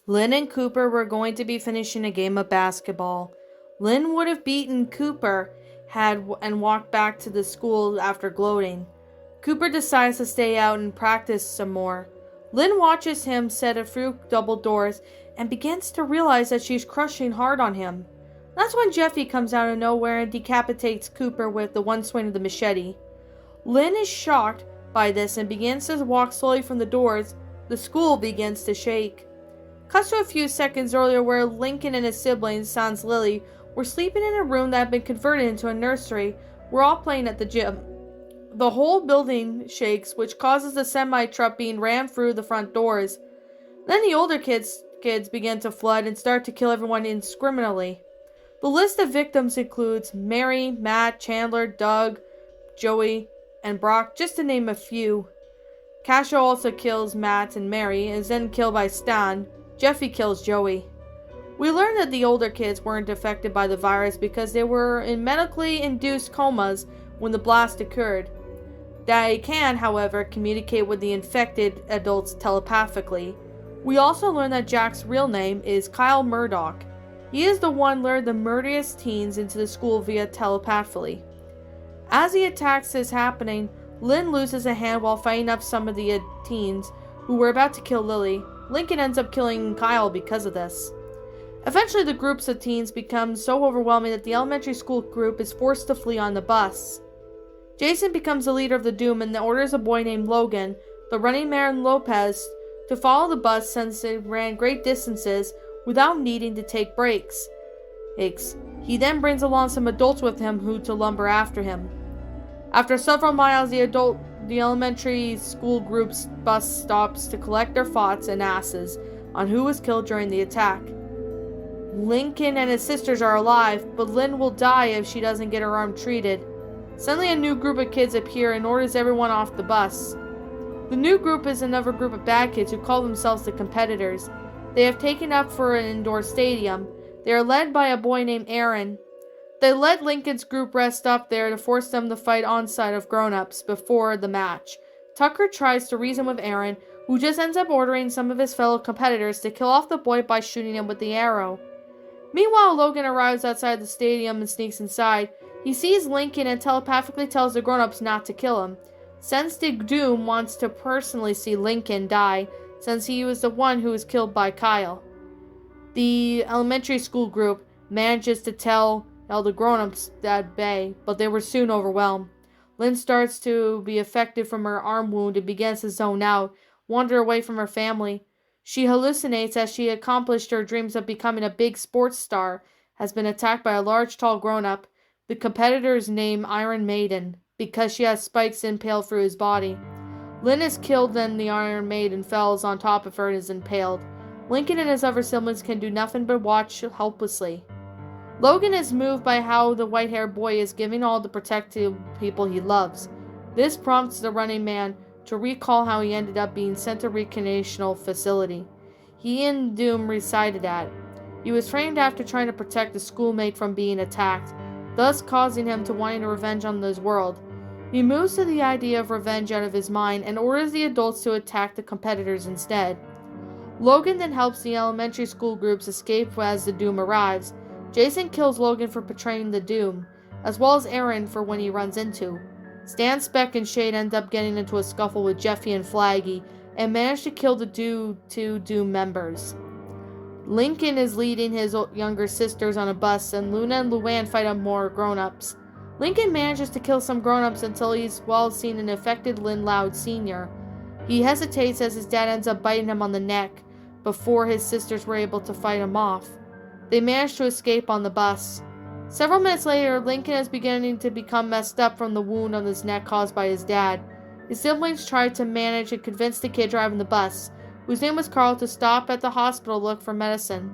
Lynn and Cooper were going to be finishing a game of basketball. Lynn would have beaten Cooper and walked back to the school after gloating. Cooper decides to stay out and practice some more. Lynn watches him set a few double doors and begins to realize that she's crushing hard on him. That's when Jeffy comes out of nowhere and decapitates Cooper with the one swing of the machete. Lynn is shocked by this and begins to walk slowly from the doors. The school begins to shake. Cuts to a few seconds earlier where Lincoln and his siblings, sans Lily, were sleeping in a room that had been converted into a nursery. We're all playing at the gym. The whole building shakes, which causes the semi-truck being rammed through the front doors. Then the older kids begin to flood and start to kill everyone indiscriminately. The list of victims includes Mary, Matt, Chandler, Doug, Joey, and Brock, just to name a few. Casho also kills Matt and Mary and is then killed by Stan. Jeffy kills Joey. We learn that the older kids weren't affected by the virus because they were in medically induced comas when the blast occurred. They can, however, communicate with the infected adults telepathically. We also learn that Jack's real name is Kyle Murdoch. He is the one lured the murderous teens into the school via telepathically. As the attacks is happening, Lynn loses a hand while fighting up some of the teens who were about to kill Lily. Lincoln ends up killing Kyle because of this. Eventually, the groups of teens become so overwhelming that the elementary school group is forced to flee on the bus. Jason becomes the leader of the Doom and orders a boy named Logan, the running man Lopez, to follow the bus since it ran great distances without needing to take breaks. He then brings along some adults with him who to lumber after him. After several miles, the elementary school group's bus stops to collect their thoughts and asses on who was killed during the attack. Lincoln and his sisters are alive, but Lynn will die if she doesn't get her arm treated. Suddenly a new group of kids appear and orders everyone off the bus. The new group is another group of bad kids who call themselves the Competitors. They have taken up for an indoor stadium. They are led by a boy named Aaron. They let Lincoln's group rest up there to force them to fight on-site of grown-ups before the match. Tucker tries to reason with Aaron, who just ends up ordering some of his fellow competitors to kill off the boy by shooting him with the arrow. Meanwhile, Logan arrives outside the stadium and sneaks inside. He sees Lincoln and telepathically tells the grown-ups not to kill him. Since the Doom wants to personally see Lincoln die, since he was the one who was killed by Kyle. The elementary school group manages to tell all the grown-ups at bay, but they were soon overwhelmed. Lynn starts to be affected from her arm wound and begins to zone out, wander away from her family. She hallucinates as she accomplished her dreams of becoming a big sports star, has been attacked by a large, tall grown-up. The competitor's name Iron Maiden, because she has spikes impaled through his body. Lynn is killed, then the Iron Maiden falls on top of her and is impaled. Lincoln and his other siblings can do nothing but watch helplessly. Logan is moved by how the white-haired boy is giving all the protective people he loves. This prompts the running man to recall how he ended up being sent to a recreational facility he and Doom resided at. He was framed after trying to protect a schoolmate from being attacked, thus causing him to wanting revenge on this world. He moves to the idea of revenge out of his mind and orders the adults to attack the competitors instead. Logan then helps the elementary school groups escape as the Doom arrives. Jason kills Logan for betraying the Doom, as well as Aaron for when he runs into. Stan, Speck, and Shade end up getting into a scuffle with Jeffy and Flaggy and manage to kill the two Doom members. Lincoln is leading his younger sisters on a bus, and Luna and Luann fight up more grown-ups. Lincoln manages to kill some grown-ups until he's seen an affected Lynn Loud Sr. He hesitates as his dad ends up biting him on the neck before his sisters were able to fight him off. They manage to escape on the bus. Several minutes later, Lincoln is beginning to become messed up from the wound on his neck caused by his dad. His siblings try to manage and convince the kid driving the bus, whose name was Carl, to stop at the hospital to look for medicine.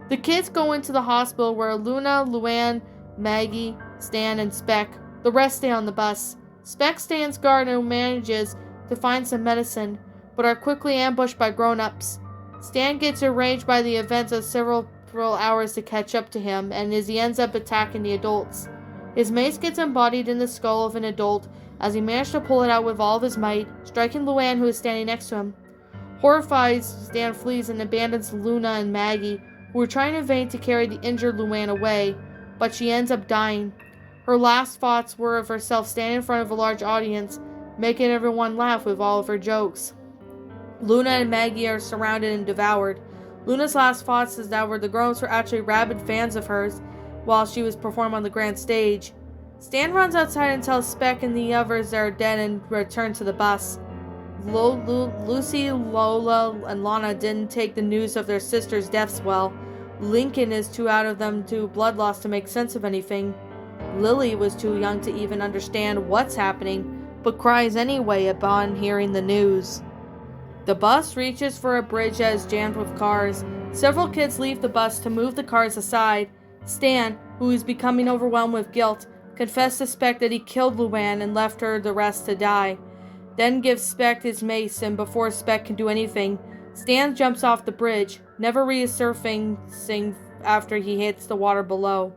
The kids go into the hospital where Luna, Luann, Maggie, Stan, and Speck. The rest stay on the bus. Speck stands guard and manages to find some medicine, but are quickly ambushed by grown-ups. Stan gets enraged by the events of several hours to catch up to him, and as he ends up attacking the adults. His mace gets embodied in the skull of an adult as he managed to pull it out with all of his might, striking Luann, who is standing next to him. Horrified, Stan flees and abandons Luna and Maggie, who are trying in vain to carry the injured Luann away, but she ends up dying. Her last thoughts were of herself standing in front of a large audience, making everyone laugh with all of her jokes. Luna and Maggie are surrounded and devoured. Luna's last thoughts is that the grown-ups were actually rabid fans of hers while she was performing on the grand stage. Stan runs outside and tells Speck and the others they are dead and return to the bus. Lucy, Lola, and Lana didn't take the news of their sister's deaths well. Lincoln is too out of them to blood loss to make sense of anything. Lily was too young to even understand what's happening, but cries anyway upon hearing the news. The bus reaches for a bridge that is jammed with cars. Several kids leave the bus to move the cars aside. Stan, who is becoming overwhelmed with guilt, confessed to Speck that he killed Luann and left her the rest to die. Then gives Speck his mace, and before Speck can do anything, Stan jumps off the bridge, never resurfacing after he hits the water below.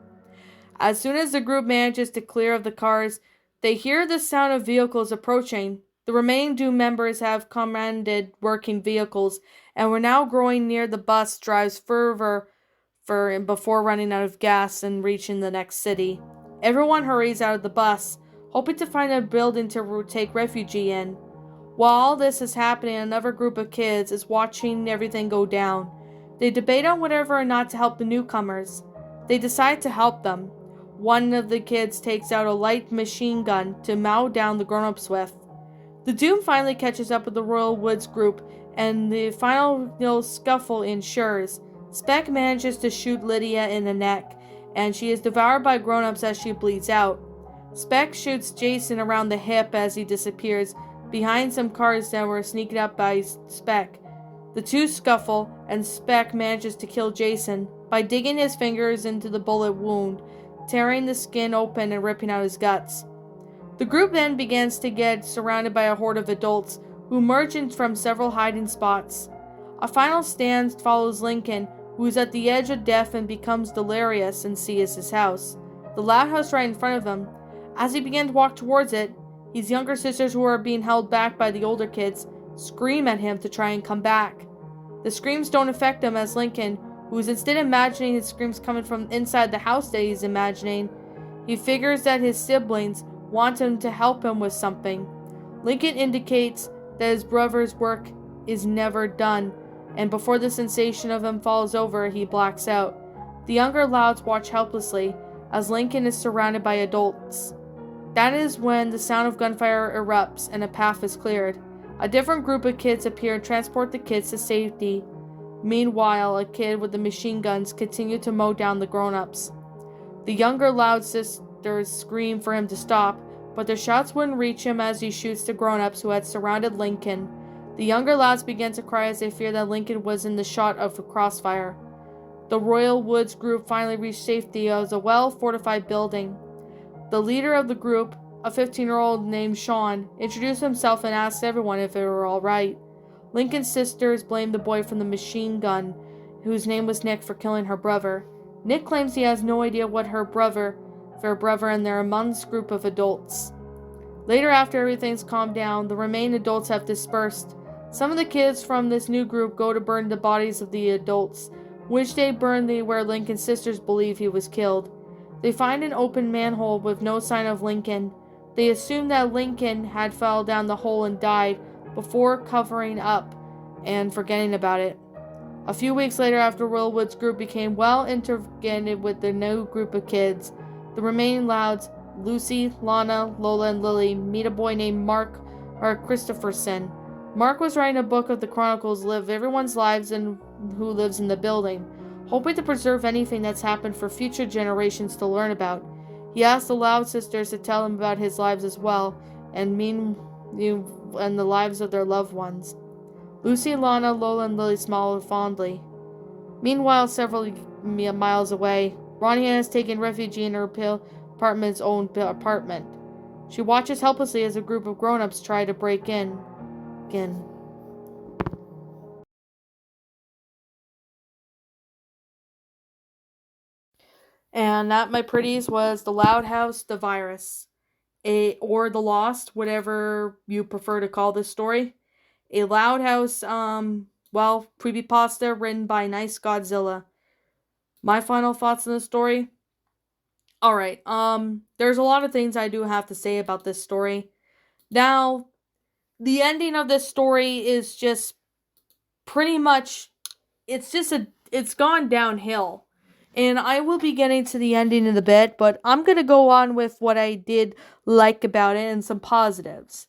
As soon as the group manages to clear of the cars, they hear the sound of vehicles approaching. The remaining Doom members have commanded working vehicles, and were now growing near the bus drives further before running out of gas and reaching the next city. Everyone hurries out of the bus, hoping to find a building to take refuge in. While all this is happening, another group of kids is watching everything go down. They debate on whether or not to help the newcomers. They decide to help them. One of the kids takes out a light machine gun to mow down the grown-ups with. The Doom finally catches up with the Royal Woods group, and the final scuffle ensures. Speck manages to shoot Lydia in the neck, and she is devoured by grown-ups as she bleeds out. Speck shoots Jason around the hip as he disappears, behind some cars that were sneaked up by Speck. The two scuffle, and Speck manages to kill Jason by digging his fingers into the bullet wound, tearing the skin open and ripping out his guts. The group then begins to get surrounded by a horde of adults who emerge from several hiding spots. A final stand follows Lincoln, who is at the edge of death and becomes delirious and sees his house, the loud house right in front of him. As he begins to walk towards it, his younger sisters, who are being held back by the older kids, scream at him to try and come back. The screams don't affect him, as Lincoln, who is instead imagining his screams coming from inside the house that he's imagining, he figures that his siblings want him to help him with something. Lincoln indicates that his brother's work is never done, and before the sensation of him falls over, he blacks out. The younger Louds watch helplessly as Lincoln is surrounded by adults. That is when the sound of gunfire erupts and a path is cleared. A different group of kids appear and transport the kids to safety. Meanwhile, a kid with the machine guns continue to mow down the grown-ups. The younger Loud sisters scream for him to stop, but their shouts wouldn't reach him as he shoots the grown-ups who had surrounded Lincoln. The younger Louds begin to cry as they fear that Lincoln was in the shot of the crossfire. The Royal Woods group finally reached safety as a well-fortified building. The leader of the group, a 15-year-old named Sean, introduced himself and asked everyone if they were all right. Lincoln's sisters blamed the boy from the machine gun, whose name was Nick, for killing her brother. Nick claims he has no idea what their brother and their amongst group of adults. Later, after everything's calmed down, the remaining adults have dispersed. Some of the kids from this new group go to burn the bodies of the adults, which they burn where Lincoln's sisters believe he was killed. They find an open manhole with no sign of Lincoln. They assume that Lincoln had fell down the hole and died before covering up and forgetting about it. A few weeks later, after Royal Woods group became well integrated with the new group of kids, the remaining Louds, Lucy, Lana, Lola, and Lily, meet a boy named Mark Christopherson. Mark was writing a book of the chronicles of everyone's lives and who lives in the building, hoping to preserve anything that's happened for future generations to learn about. He asked the Loud sisters to tell him about his lives as well, and the lives of their loved ones. Lucy, Lana, Lola, and Lily smiled fondly. Meanwhile, several miles away, Ronnie has taken refuge in her apartment's own apartment. She watches helplessly as a group of grown-ups try to break in. Again. And that, my pretties, was The Loud House, The Virus, or The Lost, whatever you prefer to call this story. a Loud House, creepypasta written by NiceGodzilla. My final thoughts on the story. Alright, there's a lot of things I do have to say about this story. Now, the ending of this story is just pretty much, it's gone downhill. And I will be getting to the ending in a bit, but I'm gonna go on with what I did like about it and some positives.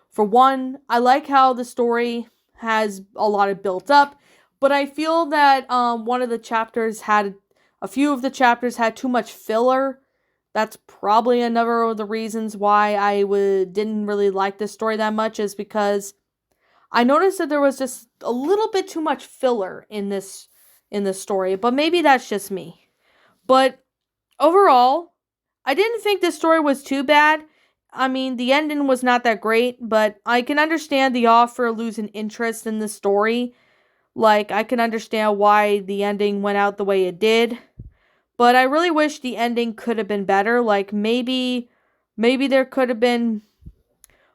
For one, I like how the story has a lot of built up, but I feel that a few of the chapters had too much filler. That's probably another of the reasons why didn't really like this story that much, is because I noticed that there was just a little bit too much filler in this story, but maybe that's just me. But overall, I didn't think this story was too bad. I mean, the ending was not that great, but I can understand the author losing interest in the story. Like, I can understand why the ending went out the way it did. But I really wish the ending could have been better. Like, maybe there could have been,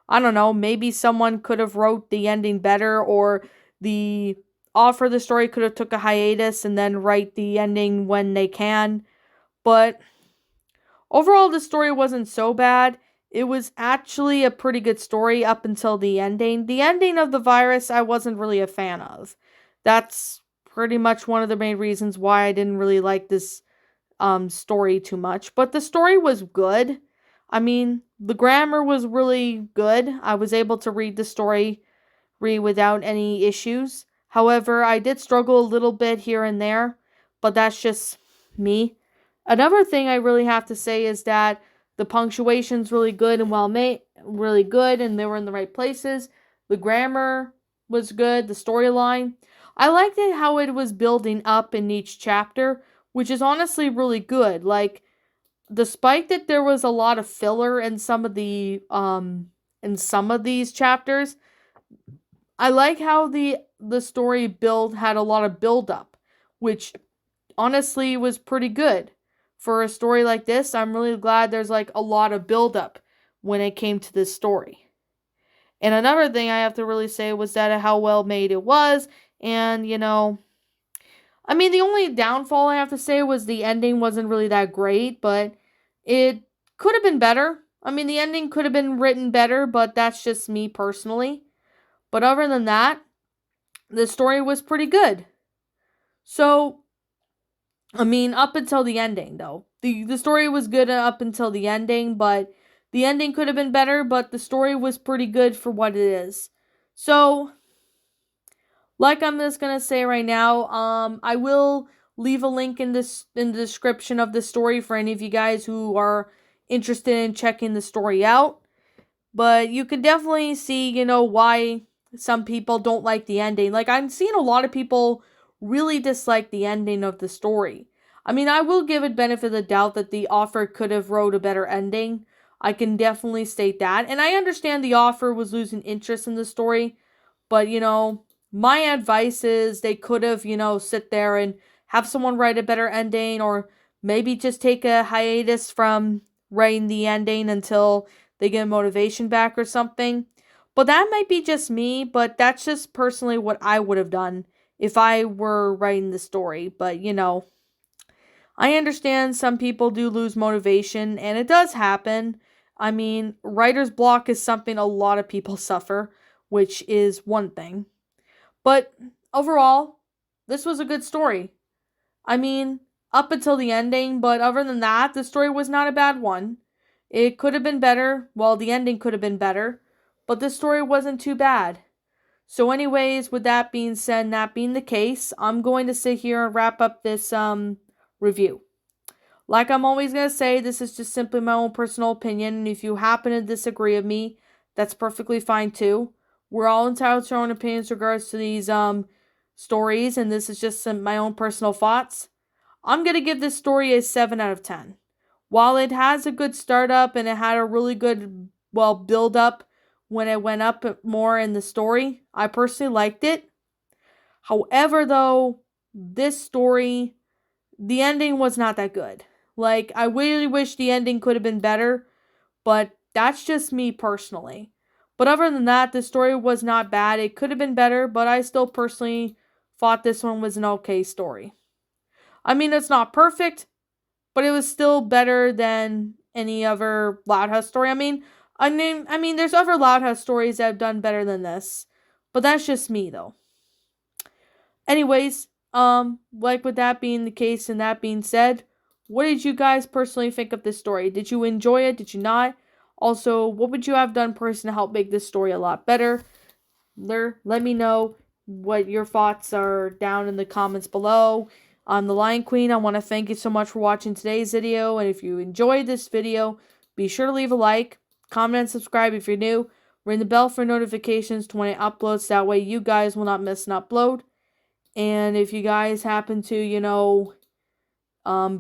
I don't know, maybe someone could have wrote the ending better, or the author of the story could have took a hiatus and then write the ending when they can. But overall, the story wasn't so bad. It was actually a pretty good story up until the ending. The ending of the virus, I wasn't really a fan of. That's pretty much one of the main reasons why I didn't really like this story too much. But the story was good. I mean, the grammar was really good. I was able to read the story without any issues. However, I did struggle a little bit here and there, but that's just me. Another thing I really have to say is that the punctuation's really good and well made, really good, and they were in the right places. The grammar was good, the storyline. I liked it how it was building up in each chapter, which is honestly really good. Like, despite that there was a lot of filler in some of these chapters, I like how the story build had a lot of build up, which honestly was pretty good. For a story like this, I'm really glad there's like a lot of build up when it came to this story. And another thing I have to really say was that how well made it was, and I mean, the only downfall I have to say was the ending wasn't really that great, but it could have been better. I mean, the ending could have been written better, but that's just me personally. But other than that, the story was pretty good. So, I mean, up until the ending, though. The story was good up until the ending, but the ending could have been better, but the story was pretty good for what it is. So, like I'm just gonna say right now, I will leave a link in the description of the story for any of you guys who are interested in checking the story out. But you can definitely see, why some people don't like the ending. Like, I'm seeing a lot of people really dislike the ending of the story. I mean, I will give it benefit of the doubt that the author could have wrote a better ending. I can definitely state that. And I understand the author was losing interest in the story. But, my advice is they could have, sit there and have someone write a better ending, or maybe just take a hiatus from writing the ending until they get motivation back or something. But that might be just me, but that's just personally what I would have done if I were writing the story. But, I understand some people do lose motivation, and it does happen. I mean, writer's block is something a lot of people suffer, which is one thing. But overall, this was a good story. I mean, up until the ending, but other than that, the story was not a bad one. It could have been better. Well, the ending could have been better, but the story wasn't too bad. So, anyways, with that being said, and that being the case, I'm going to sit here and wrap up this review. Like I'm always going to say, this is just simply my own personal opinion, and if you happen to disagree with me, that's perfectly fine too. We're all entitled to our own opinions in regards to these stories, and this is just my own personal thoughts. I'm going to give this story a 7 out of 10. While it has a good startup and it had a really good, build up when it went up more in the story, I personally liked it. However, though, this story, the ending was not that good. Like, I really wish the ending could have been better, but that's just me personally. But other than that, the story was not bad. It could have been better, but I still personally thought this one was an okay story. I mean, it's not perfect, but it was still better than any other Loud House story. I mean, there's other Loud House stories that have done better than this, but that's just me though. Anyways, like with that being the case and that being said, what did you guys personally think of this story? Did you enjoy it? Did you not? Also, what would you have done personally to help make this story a lot better? Let me know what your thoughts are down in the comments below. I'm the Lion Queen. I want to thank you so much for watching today's video. And if you enjoyed this video, be sure to leave a like, comment, and subscribe if you're new. Ring the bell for notifications to when it uploads. That way you guys will not miss an upload. And if you guys happen to,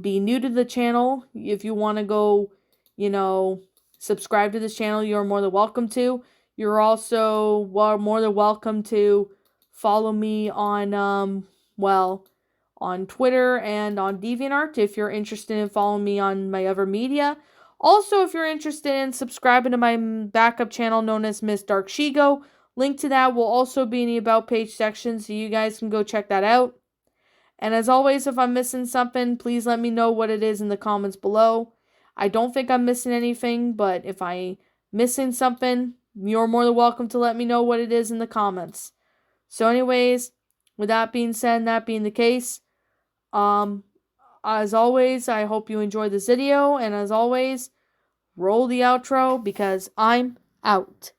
be new to the channel, if you want to go, subscribe to this channel, you're more than welcome to. You're also more than welcome to follow me on, on Twitter and on DeviantArt if you're interested in following me on my other media. Also, if you're interested in subscribing to my backup channel known as Miss Dark Shigo, link to that will also be in the About page section, so you guys can go check that out. And as always, if I'm missing something, please let me know what it is in the comments below. I don't think I'm missing anything, but if I'm missing something, you're more than welcome to let me know what it is in the comments. So anyways, with that being said and that being the case, as always, I hope you enjoyed this video, and as always, roll the outro because I'm out.